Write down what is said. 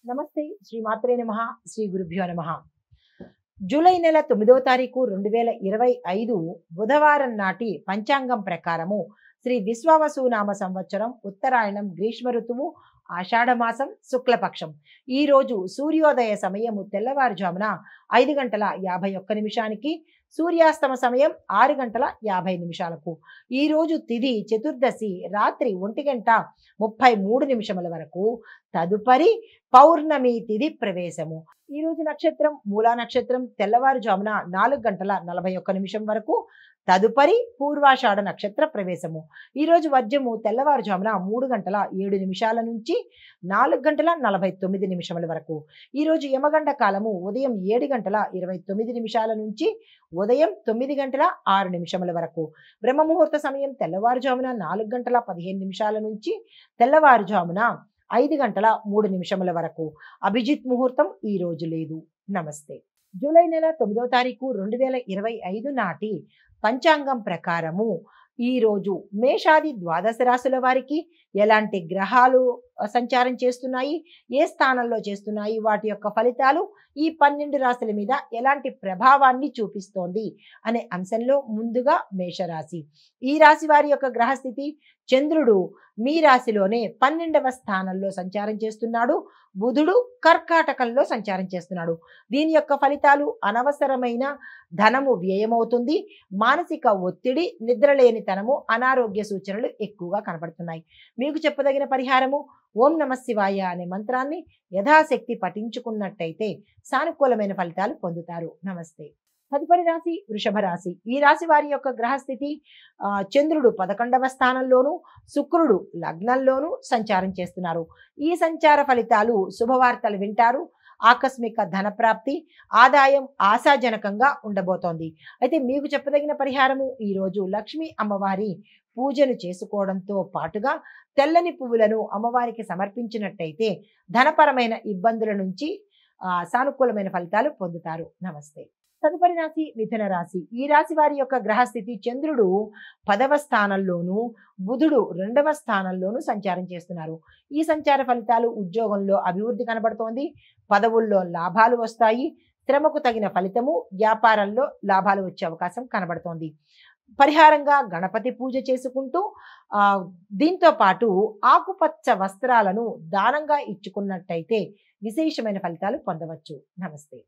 నమస్తే శ్రీ మాత్రే నమః శ్రీ గురుభ్యో నమః. జూలై నెల 9వ తారీఖు 2025 బుధవారం నాటి పంచాంగం ప్రకారము శ్రీ విశ్వావసునామ సంవత్సరం ఉత్తరాయణం గ్రీష్మ ఋతువు ఆషాఢమాసం శుక్లపక్షం. ఈ రోజు సూర్యోదయ సమయము తెల్లవారుజామున 5:51 సూర్యాస్తమ సమయం 6:50 ఈ రోజు తిథి చతుర్దశి రాత్రి 1:33 వరకు. తదుపరి పౌర్ణమి తిథి ప్రవేశము. ఈ రోజు నక్షత్రం మూలా నక్షత్రం తెల్లవారుజామున 4:41 వరకు. తదుపరి పూర్వాషాఢ నక్షత్ర ప్రవేశము. ఈ రోజు వర్జము తెల్లవారుజామున 3:07 నుంచి 4:49 వరకు. ఈ రోజు యమగండ కాలము ఉదయం 7:29 నుంచి ఉదయం 9:06 వరకు. బ్రహ్మముహూర్త సమయం తెల్లవారుజామున 4:15 నుంచి తెల్లవారుజామున 5:03 వరకు. అభిజిత్ ముహూర్తం ఈ రోజు లేదు. నమస్తే. జూలై నెల 9వ తారీఖు 2025 నాటి పంచాంగం ప్రకారము ఈ రోజు మేషాది ద్వాదశ రాశుల వారికి ఎలాంటి గ్రహాలు సంచారం చేస్తున్నాయి, ఏ స్థానంలో చేస్తున్నాయి, వాటి యొక్క ఫలితాలు ఈ 12 రాశుల మీద ఎలాంటి ప్రభావాన్ని చూపిస్తోంది అనే అంశంలో ముందుగా మేషరాశి. ఈ రాశి వారి యొక్క గ్రహస్థితి చంద్రుడు మీ రాశిలోనే 12వ స్థానంలో సంచారం చేస్తున్నాడు. బుధుడు కర్కాటకంలో సంచారం చేస్తున్నాడు. దీని యొక్క ఫలితాలు అనవసరమైన ధనము వ్యయమవుతుంది. మానసిక ఒత్తిడి, నిద్రలేనితనము, అనారోగ్య సూచనలు ఎక్కువగా కనబడుతున్నాయి. మీకు చెప్పదగిన పరిహారము ఓం నమః శివాయ అనే మంత్రాన్ని యథాశక్తి పఠించుకున్నట్టయితే సానుకూలమైన ఫలితాలు పొందుతారు. నమస్తే. తదుపరి రాశి వృషభ రాశి. ఈ రాశి వారి యొక్క గ్రహస్థితి చంద్రుడు 11వ స్థానంలోను, శుక్రుడు లగ్నంలోను సంచారం చేస్తున్నారు. ఈ సంచార ఫలితాలు శుభవార్తలు వింటారు. ఆకస్మిక ధనప్రాప్తి, ఆదాయం ఆశాజనకంగా ఉండబోతోంది. అయితే మీకు చెప్పదగిన పరిహారము ఈరోజు లక్ష్మీ అమ్మవారి పూజను చేసుకోవడంతో పాటుగా తెల్లని పువ్వులను అమ్మవారికి సమర్పించినట్టయితే ధనపరమైన ఇబ్బందుల నుంచి సానుకూలమైన ఫలితాలు పొందుతారు. నమస్తే. తదుపరి రాశి మిథున రాశి. ఈ రాశి వారి యొక్క గ్రహస్థితి చంద్రుడు 10వ స్థానంలోను, బుధుడు 2వ స్థానంలోను సంచారం చేస్తున్నారు. ఈ సంచార ఫలితాలు ఉద్యోగంలో అభివృద్ధి కనబడుతోంది. పదవుల్లో లాభాలు వస్తాయి. శ్రమకు తగిన ఫలితము, వ్యాపారంలో లాభాలు వచ్చే అవకాశం కనబడుతోంది. పరిహారంగా గణపతి పూజ చేసుకుంటూ దీంతో పాటు ఆకుపచ్చ వస్త్రాలను దానంగా ఇచ్చుకున్నట్టయితే విశేషమైన ఫలితాలు పొందవచ్చు. నమస్తే.